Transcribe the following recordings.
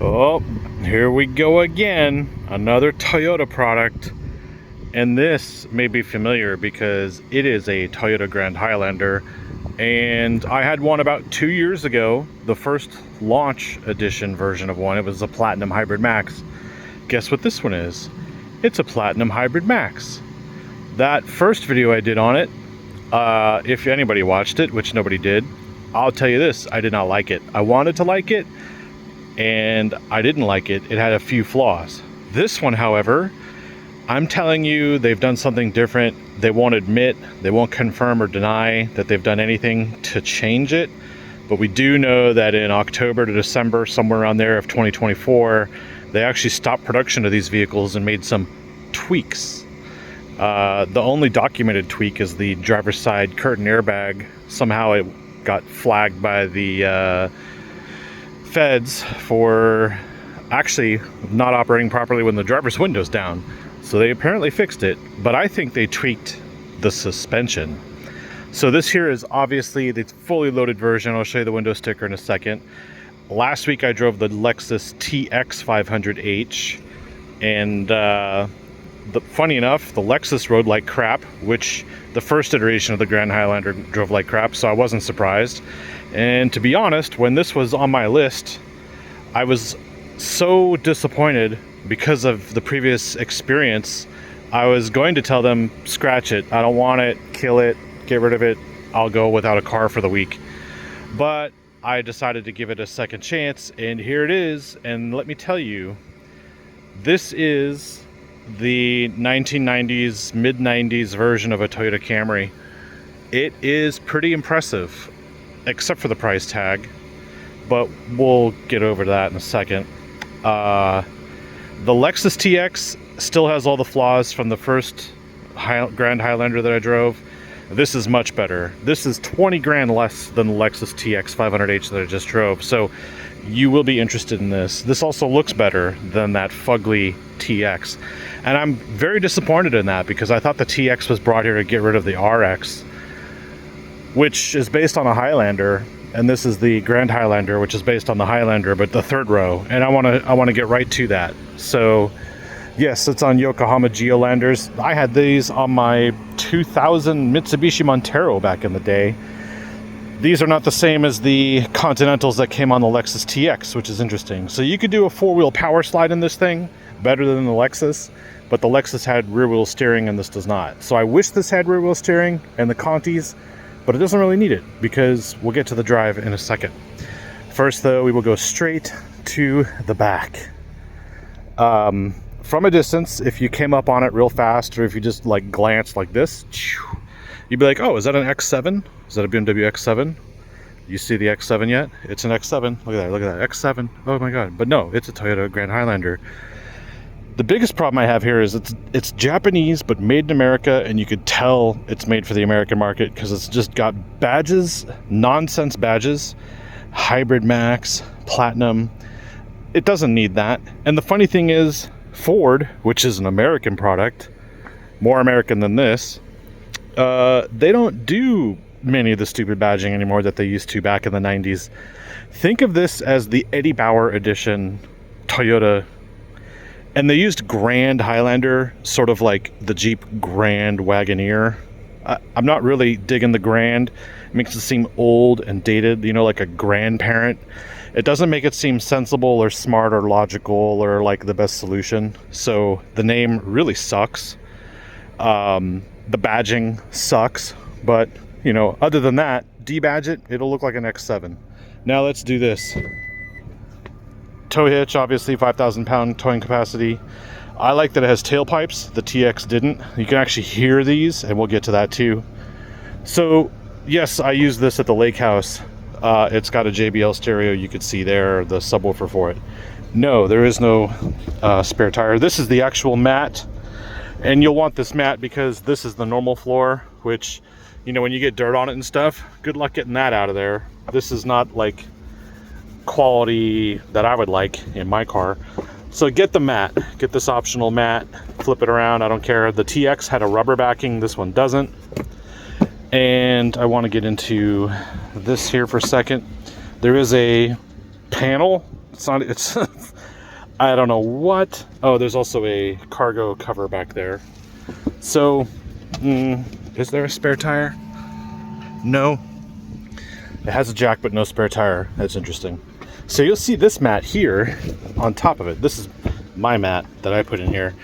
Oh, here we go again. Another Toyota product. And this may be familiar because it is a Toyota Grand Highlander. And I had one about 2 years ago, the first launch edition version of one. It was a Platinum Hybrid Max. Guess what this one is? It's a Platinum Hybrid Max. That first video I did on it, if anybody watched it, which nobody did, I'll tell you this, I did not like it. I wanted to like it, and I didn't like it. It had a few flaws. This one, however, I'm telling you, they've done something different. They won't admit, they won't confirm or deny that they've done anything to change it. But we do know that in October to December, somewhere around there of 2024, they actually stopped production of these vehicles and made some tweaks. The only documented tweak is the driver's side curtain airbag. Somehow it got flagged by the feds for actually not operating properly when the driver's window's down. So they apparently fixed it, but I think they tweaked the suspension. So this here is obviously the fully loaded version. I'll show you the window sticker in a second. Last week I drove the Lexus TX 500H, and funny enough, the Lexus rode like crap, which the first iteration of the Grand Highlander drove like crap, so I wasn't surprised. And to be honest, when this was on my list, I was so disappointed because of the previous experience. I was going to tell them, scratch it, I don't want it, kill it, get rid of it, I'll go without a car for the week. But I decided to give it a second chance, and here it is. And let me tell you, this is the 1990s, mid-90s version of a Toyota Camry. It is pretty impressive, except for the price tag, but we'll get over that in a second. The Lexus TX still has all the flaws from the first Grand Highlander that I drove. This is much better. This is 20 grand less than the Lexus TX 500H that I just drove, so you will be interested in this. This also looks better than that fugly TX, and I'm very disappointed in that because I thought the TX was brought here to get rid of the RX, which is based on a Highlander, and this is the Grand Highlander, which is based on the Highlander, but the third row. And I want to get right to that. So yes, it's on Yokohama Geolanders. I had these on my 2000 Mitsubishi Montero back in the day. These are not the same as the Continentals that came on the Lexus TX, which is interesting. So you could do a four-wheel power slide in this thing, better than the Lexus, but the Lexus had rear-wheel steering and this does not. So I wish this had rear-wheel steering and the Contis, but it doesn't really need it because we'll get to the drive in a second. First though, we will go straight to the back. From a distance, if you came up on it real fast, or if you just like glanced like this, you'd be like, oh, is that an X7? Is that a BMW X7? You see the X7 yet? It's an X7. Look at that, X7. Oh my God. But no, it's a Toyota Grand Highlander. The biggest problem I have here is it's Japanese, but made in America, and you could tell it's made for the American market because it's just got badges, nonsense badges, Hybrid Max, Platinum. It doesn't need that. And the funny thing is, Ford, which is an American product, more American than this, they don't do many of the stupid badging anymore that they used to back in the 90s. Think of this as the Eddie Bauer edition Toyota. And they used Grand Highlander, sort of like the Jeep Grand Wagoneer. I'm not really digging the Grand. It makes it seem old and dated, you know, like a grandparent. It doesn't make it seem sensible or smart or logical or like the best solution. So the name really sucks. The badging sucks. But, you know, other than that, debadge it, it'll look like an X7. Now let's do this. Tow hitch, obviously 5,000 pound towing capacity. I like that it has tailpipes. The TX didn't. You can actually hear these, and we'll get to that too. So yes, I use this at the lake house. It's got a JBL stereo. You could see there the subwoofer for it. No, there is no spare tire. This is the actual mat, and you'll want this mat because this is the normal floor, which, you know, when you get dirt on it and stuff, good luck getting that out of there. This is not like quality that I would like in my car. So get the mat, get this optional mat, flip it around, I don't care. The TX had a rubber backing, this one doesn't. And I want to get into this here for a second. There is a panel It's not, it's, I don't know what. Oh, there's also a cargo cover back there. So, is there a spare tire? No. It has a jack, but no spare tire. That's interesting. So you'll see this mat here on top of it. This is my mat that I put in here.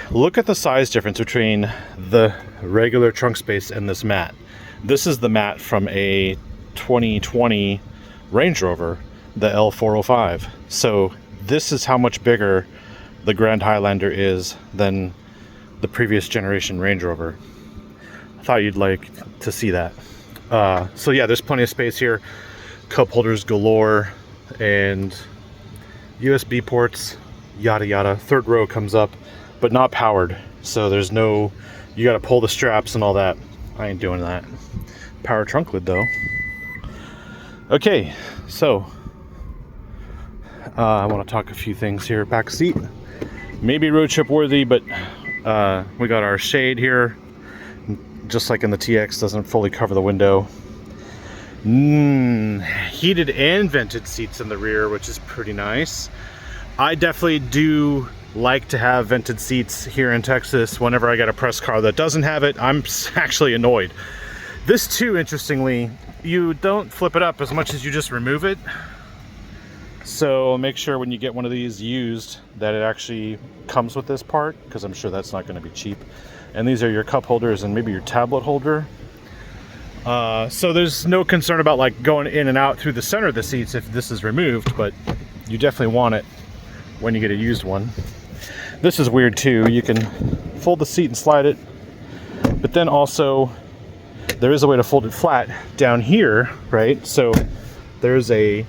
Look at the size difference between the regular trunk space and this mat. This is the mat from a 2020 Range Rover, the L405. So this is how much bigger the Grand Highlander is than the previous generation Range Rover. I thought you'd like to see that. So yeah, there's plenty of space here. Cup holders galore and USB ports, yada yada. Third row comes up, but not powered. So there's no, you gotta pull the straps and all that. I ain't doing that. Power trunk lid though. Okay, so I want to talk a few things here. Back seat, maybe road trip worthy, but we got our shade here, just like in the TX, doesn't fully cover the window. Heated and vented seats in the rear, which is pretty nice. I definitely do like to have vented seats here in Texas. Whenever I get a press car that doesn't have it, I'm actually annoyed. This too, interestingly, you don't flip it up as much as you just remove it. So make sure when you get one of these used that it actually comes with this part, because I'm sure that's not going to be cheap. And these are your cup holders and maybe your tablet holder. So there's no concern about like going in and out through the center of the seats if this is removed, but you definitely want it when you get a used one. This is weird too. You can fold the seat and slide it, but then also there is a way to fold it flat down here, right? So there's a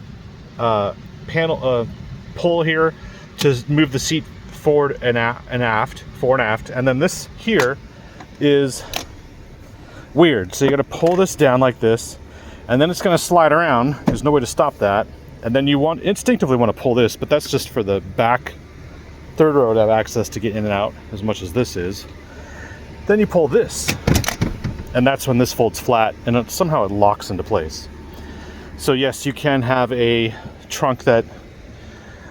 panel pull here to move the seat forward and aft, and then this here is weird. So you got to pull this down like this, and then it's going to slide around. There's no way to stop that. And then you instinctively want to pull this, but that's just for the back third row to have access to get in and out as much as this is. Then you pull this, and that's when this folds flat, and somehow it locks into place. So yes, you can have a trunk that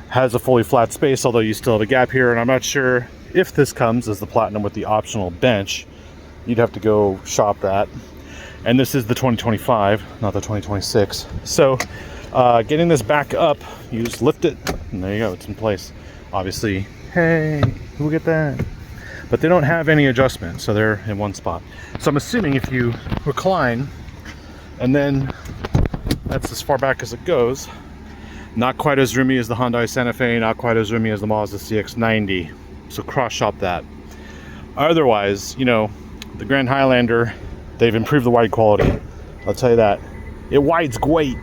has a fully flat space, although you still have a gap here, and I'm not sure if this comes as the Platinum with the optional bench. You'd have to go shop that. And this is the 2025, not the 2026. So getting this back up, you just lift it, and there you go, it's in place. Obviously, hey, who will get that? But they don't have any adjustment, so they're in one spot. So I'm assuming if you recline, and then that's as far back as it goes, not quite as roomy as the Hyundai Santa Fe, not quite as roomy as the Mazda CX-90. So cross shop that. Otherwise, you know, the Grand Highlander, they've improved the wide quality. I'll tell you that. It wides great.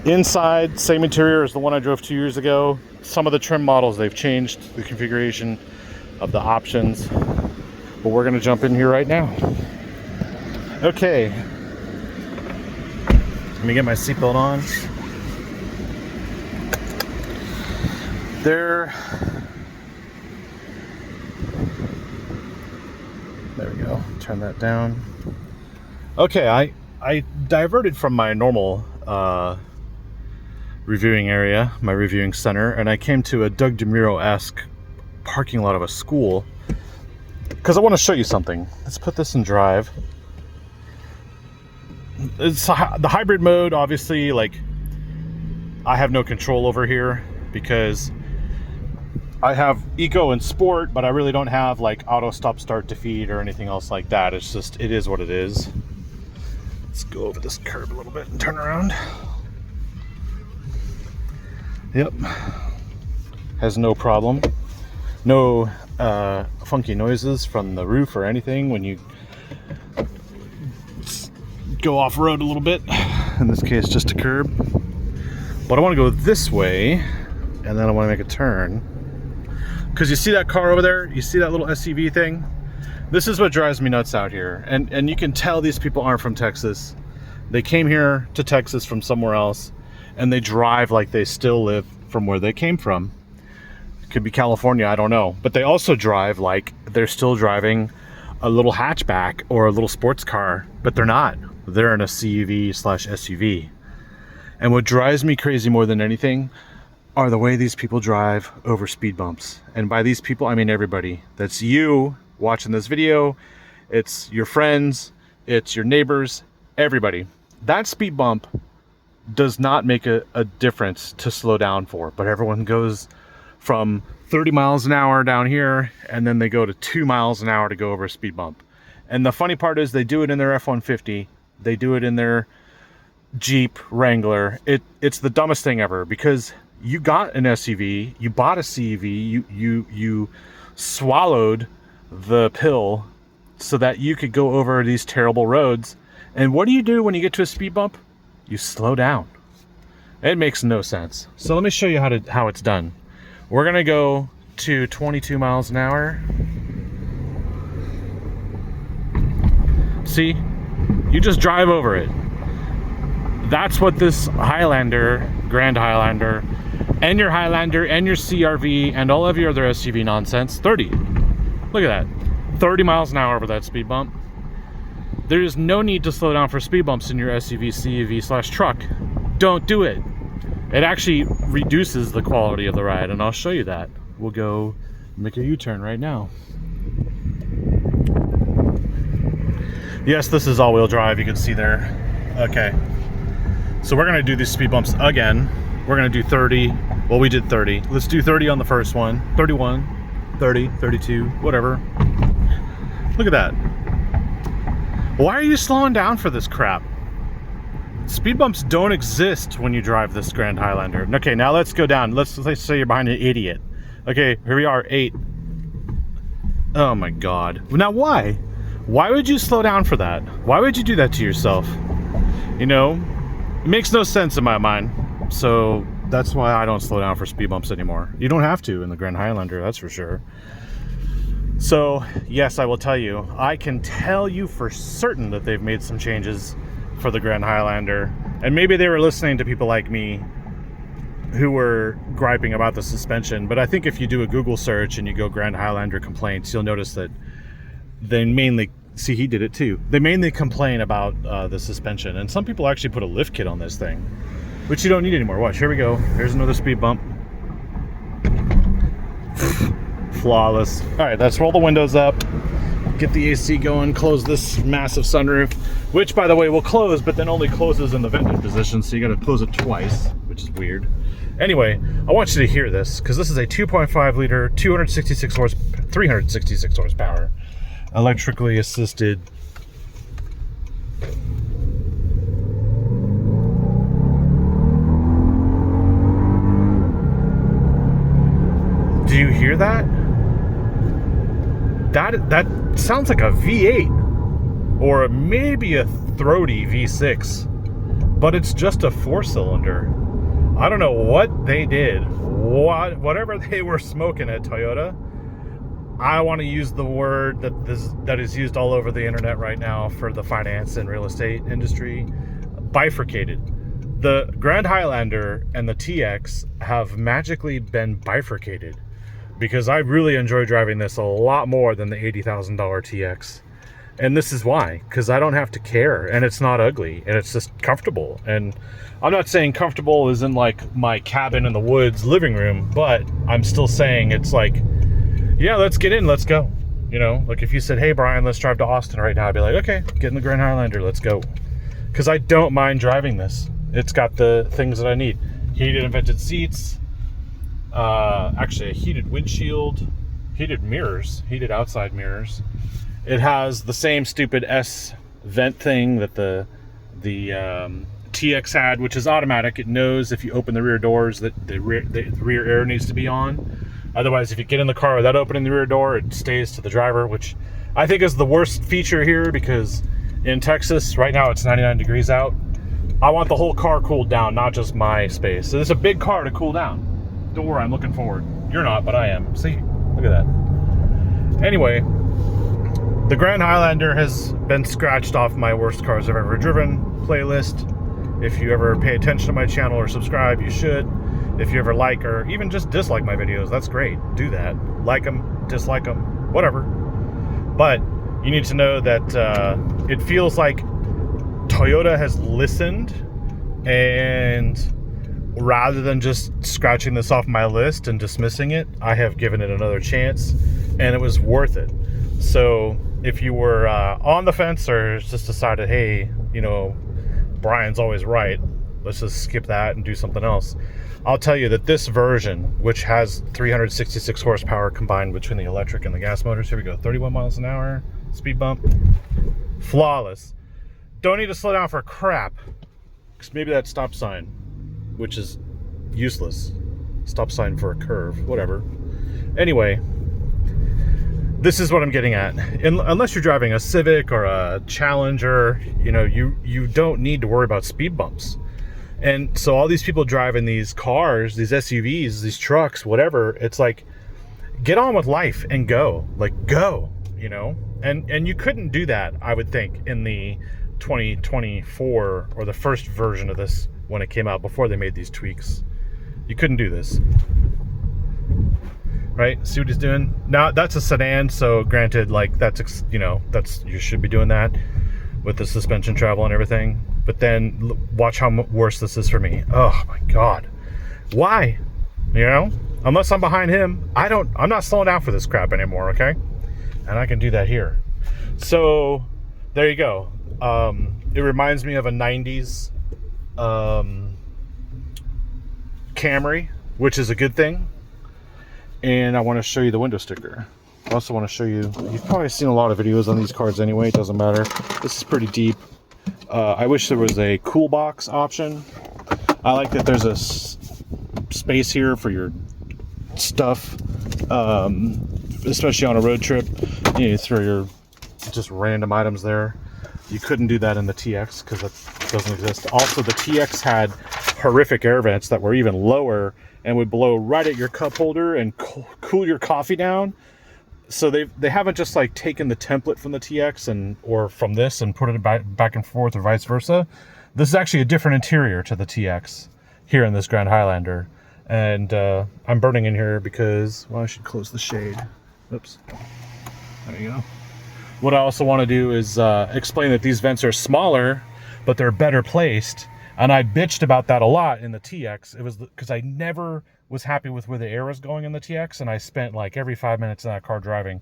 Inside, same interior as the one I drove 2 years ago. Some of the trim models, they've changed the configuration of the options. But we're gonna jump in here right now. Okay. Let me get my seatbelt on. There we go. Turn that down. Okay, I diverted from my normal reviewing area, my reviewing center, and I came to a Doug DeMuro-esque parking lot of a school because I want to show you something. Let's put this in drive. It's the hybrid mode, obviously, like, I have no control over here because I have Eco and Sport, but I really don't have like auto stop start defeat or anything else like that. It's just, it is what it is. Let's go over this curb a little bit and turn around. Yep, has no problem. No funky noises from the roof or anything when you go off-road a little bit. In this case, just a curb. But I want to go this way, and then I want to make a turn. Because you see that car over there? You see that little SUV thing? This is what drives me nuts out here. And you can tell these people aren't from Texas. They came here to Texas from somewhere else, and they drive like they still live from where they came from. It could be California, I don't know. But they also drive like they're still driving a little hatchback or a little sports car, but they're not. They're in a CUV/SUV. And what drives me crazy more than anything are the way these people drive over speed bumps. And by these people, I mean everybody. That's you watching this video. It's your friends. It's your neighbors. Everybody. That speed bump does not make a difference to slow down for. But everyone goes from 30 miles an hour down here, and then they go to 2 miles an hour to go over a speed bump. And the funny part is they do it in their F-150. They do it in their Jeep Wrangler. It's the dumbest thing ever, because you got an SUV, you bought a CUV, you swallowed the pill so that you could go over these terrible roads. And what do you do when you get to a speed bump? You slow down. It makes no sense. So let me show you how it's done. We're gonna go to 22 miles an hour. See, you just drive over it. That's what this Highlander, Grand Highlander, and your Highlander, and your CRV, and all of your other SUV nonsense, 30. Look at that, 30 miles an hour over that speed bump. There is no need to slow down for speed bumps in your SUV, CUV / truck. Don't do it. It actually reduces the quality of the ride, and I'll show you that. We'll go make a U-turn right now. Yes, this is all-wheel drive, you can see there. Okay. So we're gonna do these speed bumps again. We're gonna do 30. Well, we did 30. Let's do 30 on the first one. 31, 30, 32, whatever. Look at that. Why are you slowing down for this crap? Speed bumps don't exist when you drive this Grand Highlander. Okay, now let's go down. Let's say you're behind an idiot. Okay, here we are, 8. Oh my God. Now why? Why would you slow down for that? Why would you do that to yourself? You know, it makes no sense in my mind. So that's why I don't slow down for speed bumps anymore. You don't have to in the Grand Highlander, that's for sure. So yes, I will tell you, I can tell you for certain that they've made some changes for the Grand Highlander. And maybe they were listening to people like me who were griping about the suspension. But I think if you do a Google search and you go Grand Highlander complaints, you'll notice that they mainly, see, he did it too. They mainly complain about the suspension. And some people actually put a lift kit on this thing, which you don't need anymore. Watch, here we go. Here's another speed bump. Flawless. All right, let's roll the windows up, get the AC going, close this massive sunroof, which, by the way, will close, but then only closes in the vented position, so you got to close it twice, which is weird. Anyway, I want you to hear this, because this is a 2.5 liter, 366 horsepower, electrically assisted. Do you hear that? That sounds like a V8 or maybe a throaty V6, but it's just a 4-cylinder. I don't know what they did, whatever they were smoking at Toyota. I want to use the word that is used all over the internet right now for the finance and real estate industry: bifurcated. The Grand Highlander and the TX have magically been bifurcated, because I really enjoy driving this a lot more than the $80,000 TX. And this is why, because I don't have to care, and it's not ugly, and it's just comfortable. And I'm not saying comfortable is in like my cabin in the woods living room, but I'm still saying it's like, yeah, let's get in, let's go. You know, like if you said, hey Brian, let's drive to Austin right now, I'd be like, okay, get in the Grand Highlander, let's go. Because I don't mind driving this. It's got the things that I need. Heated and vented seats, actually a heated windshield, heated mirrors, heated outside mirrors. It has the same stupid S vent thing that the TX had, which is automatic. It knows if you open the rear doors that the rear air needs to be on. Otherwise, if you get in the car without opening the rear door, it stays to the driver, which I think is the worst feature here, because in Texas right now it's 99 degrees out. I want the whole car cooled down, not just my space. So this is a big car to cool down. Don't worry, I'm looking forward. You're not, but I am. See, look at that. Anyway, the Grand Highlander has been scratched off my worst cars I've ever driven playlist. If you ever pay attention to my channel or subscribe, you should. If you ever like or even just dislike my videos, that's great. Do that. Like them, dislike them, whatever. But you need to know that it feels like Toyota has listened And rather than just scratching this off my list and dismissing it, I have given it another chance, and it was worth it. So if you were on the fence or just decided, hey, you know, Brian's always right, let's just skip that and do something else, I'll tell you that this version, which has 366 horsepower combined between the electric and the gas motors, here we go, 31 miles an hour, speed bump, flawless. Don't need to slow down for crap, because maybe that stop sign, which is useless, stop sign for a curve, whatever. Anyway, this is what I'm getting at. Unless you're driving a Civic or a Challenger, you know, you don't need to worry about speed bumps. And so all these people driving these cars, these SUVs, these trucks, whatever, it's like, get on with life and go. Like, go, you know? And you couldn't do that, I would think, in the 2024 or the first version of this when it came out, before they made these tweaks. You couldn't do this. Right? See what he's doing? Now, that's a sedan, so granted, like, that's, you know, that's, you should be doing that with the suspension travel and everything. But then watch how worse this is for me. Oh my God. Why? You know? Unless I'm behind him, I'm not slowing down for this crap anymore, okay? And I can do that here. So there you go. It reminds me of a 90s Camry, which is a good thing. And I want to show you the window sticker. I also want to show you, you've probably seen a lot of videos on these cars anyway, it doesn't matter. This is pretty deep. I wish there was a cool box option. I like that there's a space here for your stuff, especially on a road trip. You know, you throw your just random items there. You couldn't do that in the TX because that doesn't exist. Also, the TX had horrific air vents that were even lower and would blow right at your cup holder and cool your coffee down. So they haven't just like taken the template from the TX or from this and put it back and forth or vice versa. This is actually a different interior to the TX here in this Grand Highlander. And I'm burning in here because, well, I should close the shade. Oops. There you go. What I also want to do is explain that these vents are smaller, but they're better placed. And I bitched about that a lot in the TX. It was because I never was happy with where the air was going in the TX, and I spent like every 5 minutes in that car driving,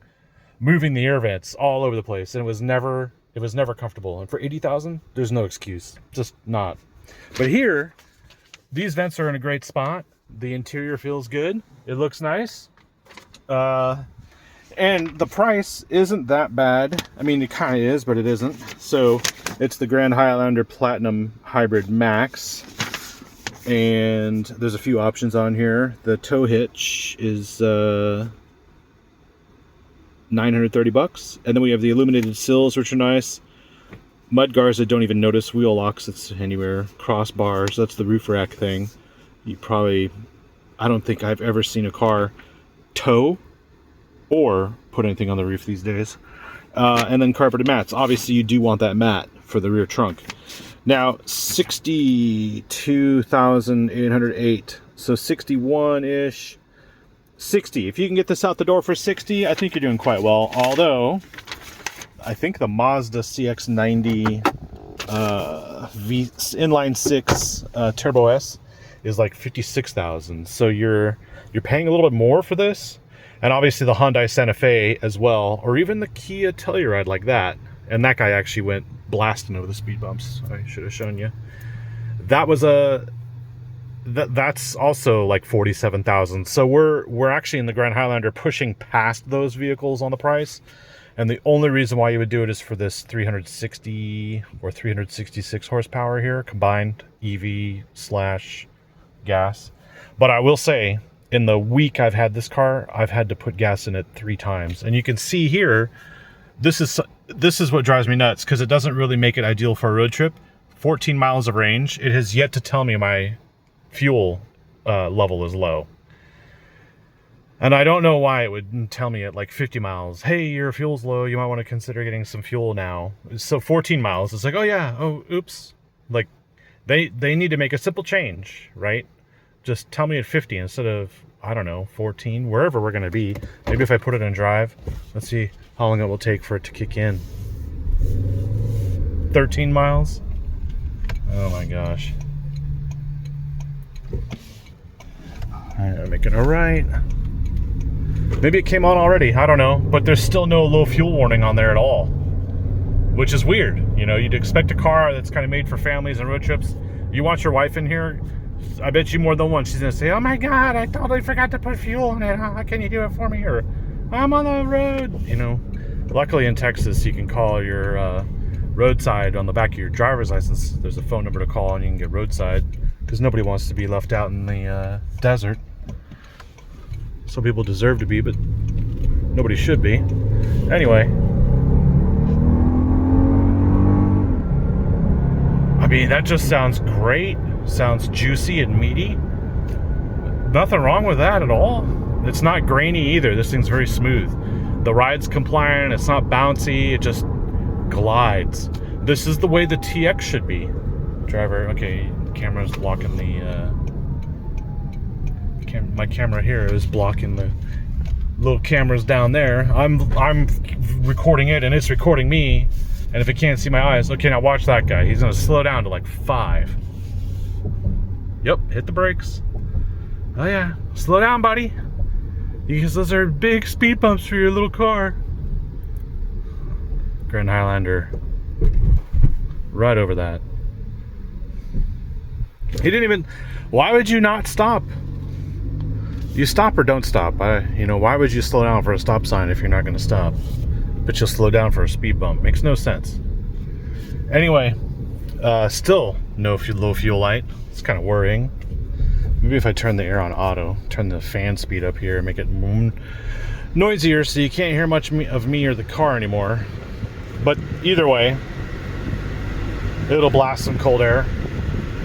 moving the air vents all over the place, and it was never comfortable. And for 80,000, there's no excuse, just not. But here, these vents are in a great spot. The interior feels good. It looks nice. And the price isn't that bad. I mean, it kind of is, but it isn't. So it's the Grand Highlander Platinum Hybrid Max. And there's a few options on here. The tow hitch is $930. And then we have the illuminated sills, which are nice. Mud guards that don't even notice. Wheel locks, it's anywhere. Crossbars, that's the roof rack thing. I don't think I've ever seen a car tow or put anything on the roof these days. And then carpeted mats. Obviously, you do want that mat for the rear trunk. Now, 62,808. So 61-ish. 60. If you can get this out the door for 60, I think you're doing quite well. Although, I think the Mazda CX-90 inline 6 Turbo S is like 56,000. So you're paying a little bit more for this. And obviously the Hyundai Santa Fe as well, or even the Kia Telluride like that. And that guy actually went blasting over the speed bumps. I should have shown you. That was that's also like 47,000. So we're actually in the Grand Highlander pushing past those vehicles on the price. And the only reason why you would do it is for this 360 or 366 horsepower here, combined EV/gas. But I will say, in the week I've had this car, I've had to put gas in it 3 times. And you can see here, this is what drives me nuts, because it doesn't really make it ideal for a road trip. 14 miles of range. It has yet to tell me my fuel level is low. And I don't know why it would tell me at like 50 miles, hey, your fuel's low, you might want to consider getting some fuel now. So 14 miles, it's like, oh yeah, oh, oops. Like, they need to make a simple change, right? Just tell me at 50 instead of, I don't know, 14, wherever we're going to be. Maybe if I put it in drive, let's see how long it will take for it to kick in. 13 miles. Oh my gosh. I'm making a right. Maybe it came on already, I don't know. But there's still no low fuel warning on there at all, which is weird. You know, you'd expect a car that's kind of made for families and road trips. You want your wife in here, I bet you more than once she's gonna say, oh my God, I totally forgot to put fuel in it. How can you do it for me? Or I'm on the road. You know, luckily in Texas, you can call your roadside on the back of your driver's license. There's a phone number to call and you can get roadside, because nobody wants to be left out in the desert. Some people deserve to be, but nobody should be. Anyway, I mean, that just sounds great. Sounds juicy and meaty. Nothing wrong with that at all. It's not grainy either. This thing's very smooth. The ride's compliant. It's not bouncy. It just glides. This is the way the TX should be. Driver, okay, camera's blocking the my camera here is blocking the little cameras down there. I'm recording it and it's recording me, and if it can't see my eyes, okay, now watch that guy. He's gonna slow down to like 5. Yep, hit the brakes. Oh yeah, slow down, buddy, because those are big speed bumps for your little car. Grand Highlander, right over that. He didn't even. Why would you not stop? You stop or don't stop. You know, why would you slow down for a stop sign if you're not going to stop? But you'll slow down for a speed bump. Makes no sense. Anyway, still no low fuel light. It's kind of worrying. Maybe if I turn the air on auto, turn the fan speed up here, make it noisier so you can't hear much of me or the car anymore. But either way, it'll blast some cold air,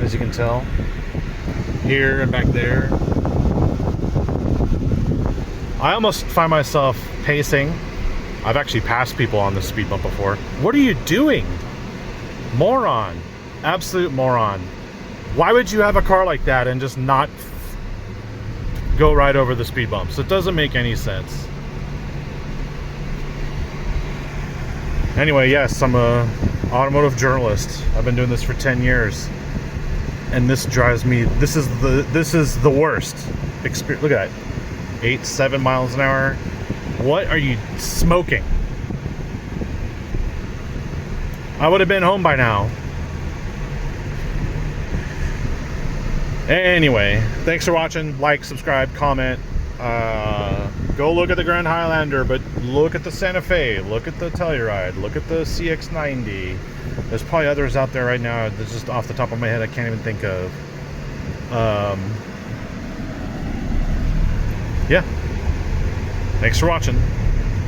as you can tell. Here and back there. I almost find myself pacing. I've actually passed people on this speed bump before. What are you doing? Moron. Absolute moron. Why would you have a car like that and just not go right over the speed bumps? It doesn't make any sense. Anyway, yes, I'm a automotive journalist. I've been doing this for 10 years. And this drives me, this is the worst experience. Look at that. 7 miles an hour. What are you smoking? I would have been home by now. Anyway, thanks for watching. Like, subscribe, comment. Go look at the Grand Highlander, but look at the Santa Fe, look at the Telluride, look at the CX-90. There's probably others out there right now that's just off the top of my head I can't even think of. Yeah. Thanks for watching.